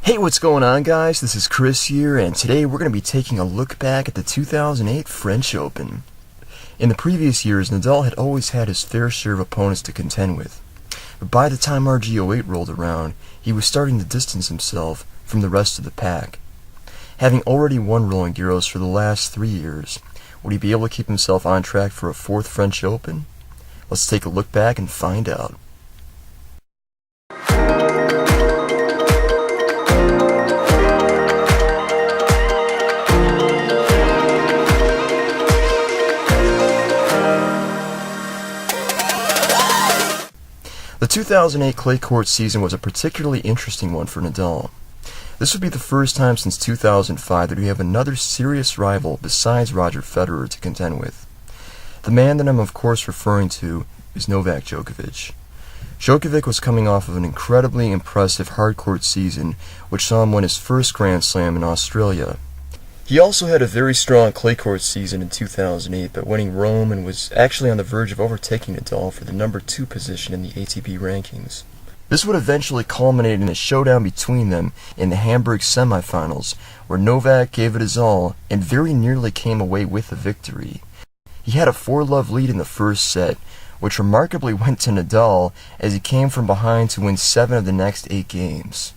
Hey, what's going on, guys? This is Chris here, and today we're going to be taking a look back at the 2008 French Open. In the previous years, Nadal had always had his fair share of opponents to contend with, but by the time RG08 rolled around, he was starting to distance himself from the rest of the pack. Having already won Roland Garros for the last 3 years, would he be able to keep himself on track for a 4th French Open? Let's take a look back and find out. The 2008 clay court season was a particularly interesting one for Nadal. This would be the first time since 2005 that we have another serious rival besides Roger Federer to contend with. The man that I'm of course referring to is Novak Djokovic. Djokovic was coming off of an incredibly impressive hard-court season which saw him win his first Grand Slam in Australia. He also had a very strong clay court season in 2008 by winning Rome and was actually on the verge of overtaking Nadal for the number 2 position in the ATP rankings. This would eventually culminate in a showdown between them in the Hamburg semifinals, where Novak gave it his all and very nearly came away with the victory. He had a 4-love lead in the first set, which remarkably went to Nadal as he came from behind to win 7 of the next 8 games.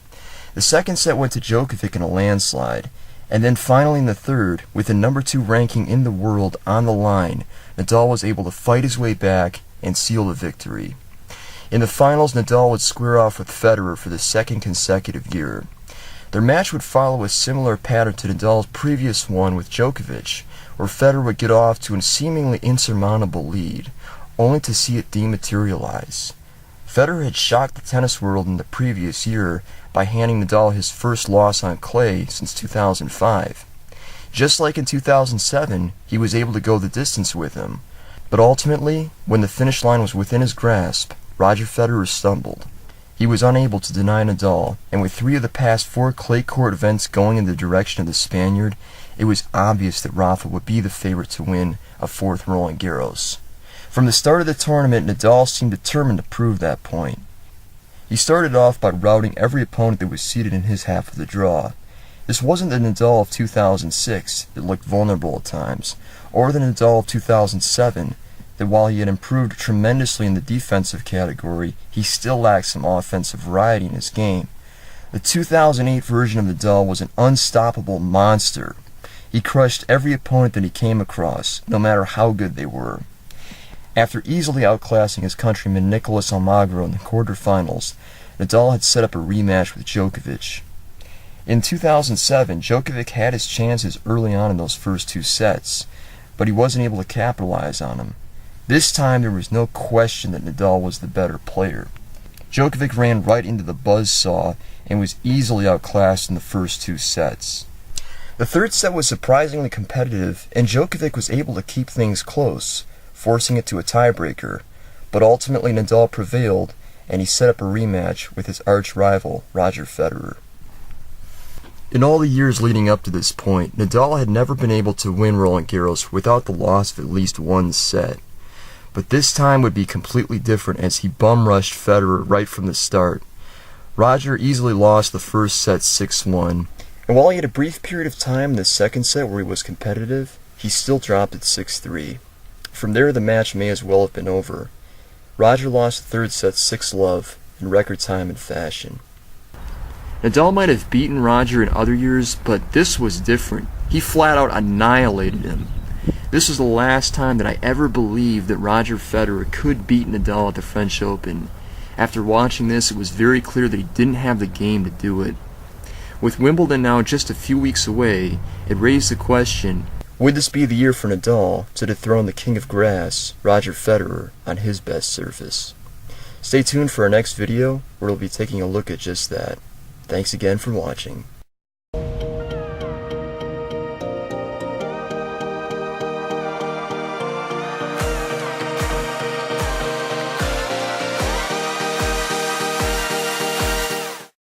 The second set went to Djokovic in a landslide. And then finally in the third, with the number 2 ranking in the world on the line, Nadal was able to fight his way back and seal the victory. In the finals, Nadal would square off with Federer for the 2nd consecutive year. Their match would follow a similar pattern to Nadal's previous one with Djokovic, where Federer would get off to a seemingly insurmountable lead, only to see it dematerialize. Federer had shocked the tennis world in the previous year by handing Nadal his first loss on clay since 2005. Just like in 2007, he was able to go the distance with him. But ultimately, when the finish line was within his grasp, Roger Federer stumbled. He was unable to deny Nadal, and with 3 of the past 4 clay court events going in the direction of the Spaniard, it was obvious that Rafa would be the favorite to win a 4th Roland Garros. From the start of the tournament, Nadal seemed determined to prove that point. He started off by routing every opponent that was seated in his half of the draw. This wasn't the Nadal of 2006 that looked vulnerable at times, or the Nadal of 2007 that while he had improved tremendously in the defensive category, he still lacked some offensive variety in his game. The 2008 version of Nadal was an unstoppable monster. He crushed every opponent that he came across, no matter how good they were. After easily outclassing his countryman Nicolas Almagro in the quarterfinals, Nadal had set up a rematch with Djokovic. In 2007, Djokovic had his chances early on in those first 2 sets, but he wasn't able to capitalize on them. This time there was no question that Nadal was the better player. Djokovic ran right into the buzzsaw and was easily outclassed in the first 2 sets. The third set was surprisingly competitive, and Djokovic was able to keep things close, forcing it to a tiebreaker, but ultimately Nadal prevailed and he set up a rematch with his arch-rival Roger Federer. In all the years leading up to this point, Nadal had never been able to win Roland Garros without the loss of at least 1 set. But this time would be completely different as he bum-rushed Federer right from the start. Roger easily lost the first set 6-1, and while he had a brief period of time in the second set where he was competitive, he still dropped at 6-3. From there, the match may as well have been over. Roger lost the third set 6-love in record time and fashion. Nadal might have beaten Roger in other years, but this was different. He flat out annihilated him. This was the last time that I ever believed that Roger Federer could beat Nadal at the French Open. After watching this, it was very clear that he didn't have the game to do it. With Wimbledon now just a few weeks away, it raised the question, would this be the year for Nadal to dethrone the king of grass, Roger Federer, on his best surface? Stay tuned for our next video, where we'll be taking a look at just that. Thanks again for watching.